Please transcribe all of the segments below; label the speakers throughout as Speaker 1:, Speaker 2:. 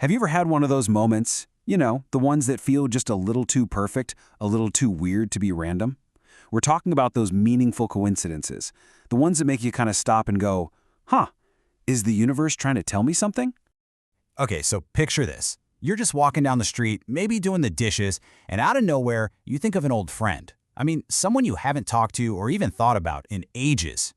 Speaker 1: Have you ever had one of those moments, the ones that feel just a little too perfect, a little too weird to be random? We're talking about those meaningful coincidences, the ones that make you kind of stop and go, huh, is the universe trying to tell me something?
Speaker 2: Okay, so picture this. You're just walking down the street, maybe doing the dishes, and out of nowhere, you think of an old friend. I mean, someone you haven't talked to or even thought about in ages.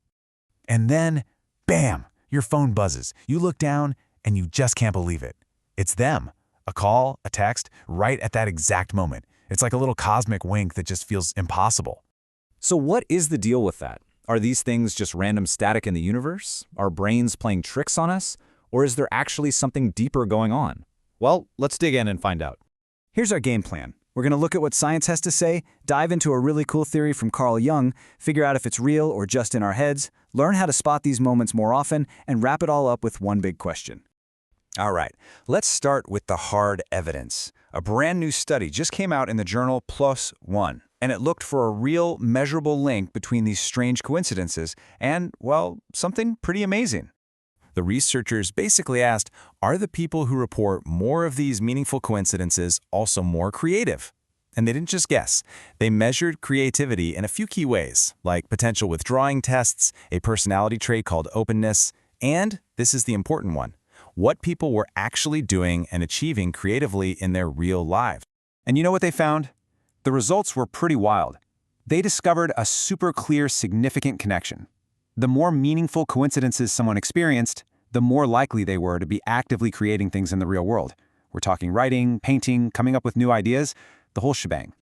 Speaker 3: And then, bam, your phone buzzes. You look down, and you just can't believe it. It's them. A call, a text, right at that exact moment. It's like a little cosmic wink that just feels impossible.
Speaker 4: So what is the deal with that? Are these things just random static in the universe? Are brains playing tricks on us? Or is there actually something deeper going on? Well, let's dig in and find out. Here's our game plan. We're going to look at what science has to say, dive into a really cool theory from Carl Jung, figure out if it's real or just in our heads, learn how to spot these moments more often, and wrap it all up with one big question.
Speaker 5: All right, let's start with the hard evidence. A brand new study just came out in the journal PLOS ONE, and it looked for a real, measurable link between these strange coincidences and, well, something pretty amazing. The researchers basically asked, are the people who report more of these meaningful coincidences also more creative? And they didn't just guess. They measured creativity in a few key ways, like potential withdrawing tests, a personality trait called openness, and, this is the important one, what people were actually doing and achieving creatively in their real lives.
Speaker 1: And you know what they found? The results were pretty wild. They discovered a super clear, significant connection. The more meaningful coincidences someone experienced, the more likely they were to be actively creating things in the real world. We're talking writing, painting, coming up with new ideas, the whole shebang.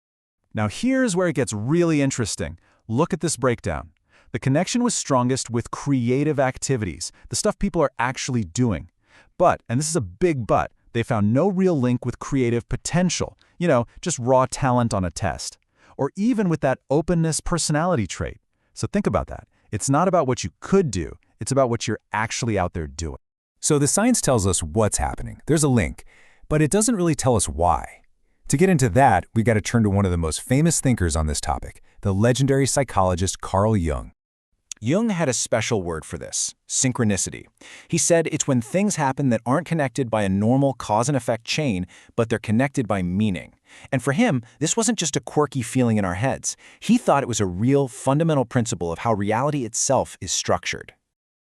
Speaker 3: Now here's where it gets really interesting. Look at this breakdown. The connection was strongest with creative activities, the stuff people are actually doing. But, and this is a big but, they found no real link with creative potential, just raw talent on a test. Or even with that openness personality trait. So think about that. It's not about what you could do, it's about what you're actually out there doing.
Speaker 6: So the science tells us what's happening. There's a link, but it doesn't really tell us why. To get into that, we got to turn to one of the most famous thinkers on this topic, the legendary psychologist Carl Jung.
Speaker 5: Jung had a special word for this, synchronicity. He said it's when things happen that aren't connected by a normal cause and effect chain, but they're connected by meaning. And for him, this wasn't just a quirky feeling in our heads. He thought it was a real, fundamental principle of how reality itself is structured.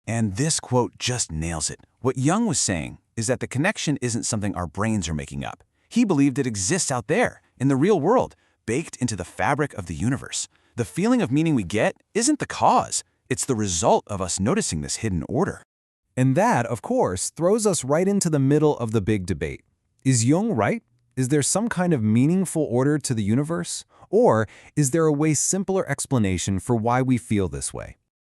Speaker 1: And this quote just nails it. What Jung was saying is that the connection isn't something our brains are making up. He believed it exists out there, in the real world, baked into the fabric of the universe. The feeling of meaning we get isn't the cause. It's the result of us noticing this hidden order.
Speaker 6: And that, of course, throws us right into the middle of the big debate. Is Jung right? Is there some kind of meaningful order to the universe? Or is there a way simpler explanation for why we feel this way?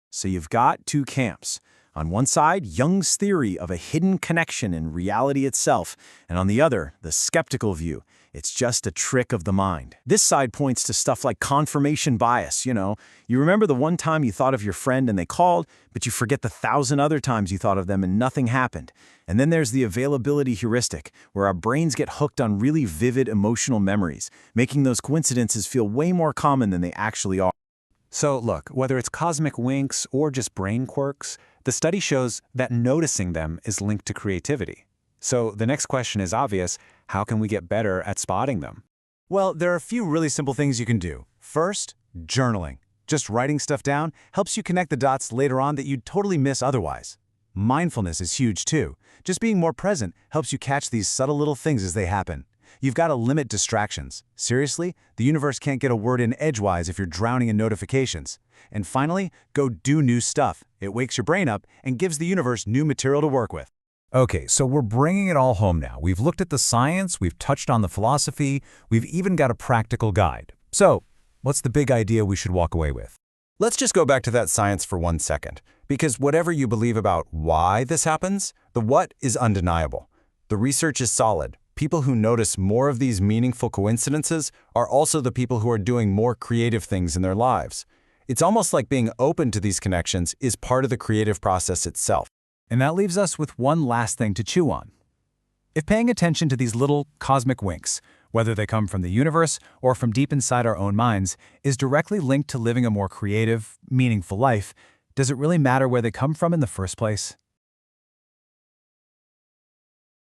Speaker 5: So you've got two camps. On one side, Jung's theory of a hidden connection in reality itself, and on the other, the skeptical view. It's just a trick of the mind. This side points to stuff like confirmation bias, You remember the one time you thought of your friend and they called, but you forget the 1,000 other times you thought of them and nothing happened. And then there's the availability heuristic, where our brains get hooked on really vivid emotional memories, making those coincidences feel way more common than they actually are.
Speaker 1: So look, whether it's cosmic winks or just brain quirks, the study shows that noticing them is linked to creativity. So the next question is obvious: how can we get better at spotting them?
Speaker 3: Well, there are a few really simple things you can do. First, journaling. Just writing stuff down helps you connect the dots later on that you'd totally miss otherwise. Mindfulness is huge too. Just being more present helps you catch these subtle little things as they happen. You've got to limit distractions. Seriously, the universe can't get a word in edgewise if you're drowning in notifications. And finally, go do new stuff. It wakes your brain up and gives the universe new material to work with.
Speaker 6: Okay, so we're bringing it all home now. We've looked at the science, we've touched on the philosophy, we've even got a practical guide. So, what's the big idea we should walk away with?
Speaker 5: Let's just go back to that science for 1 second, because whatever you believe about why this happens, the what is undeniable. The research is solid. People who notice more of these meaningful coincidences are also the people who are doing more creative things in their lives. It's almost like being open to these connections is part of the creative process itself.
Speaker 6: And that leaves us with one last thing to chew on. If paying attention to these little cosmic winks, whether they come from the universe or from deep inside our own minds, is directly linked to living a more creative, meaningful life, does it really matter where they come from in the first place?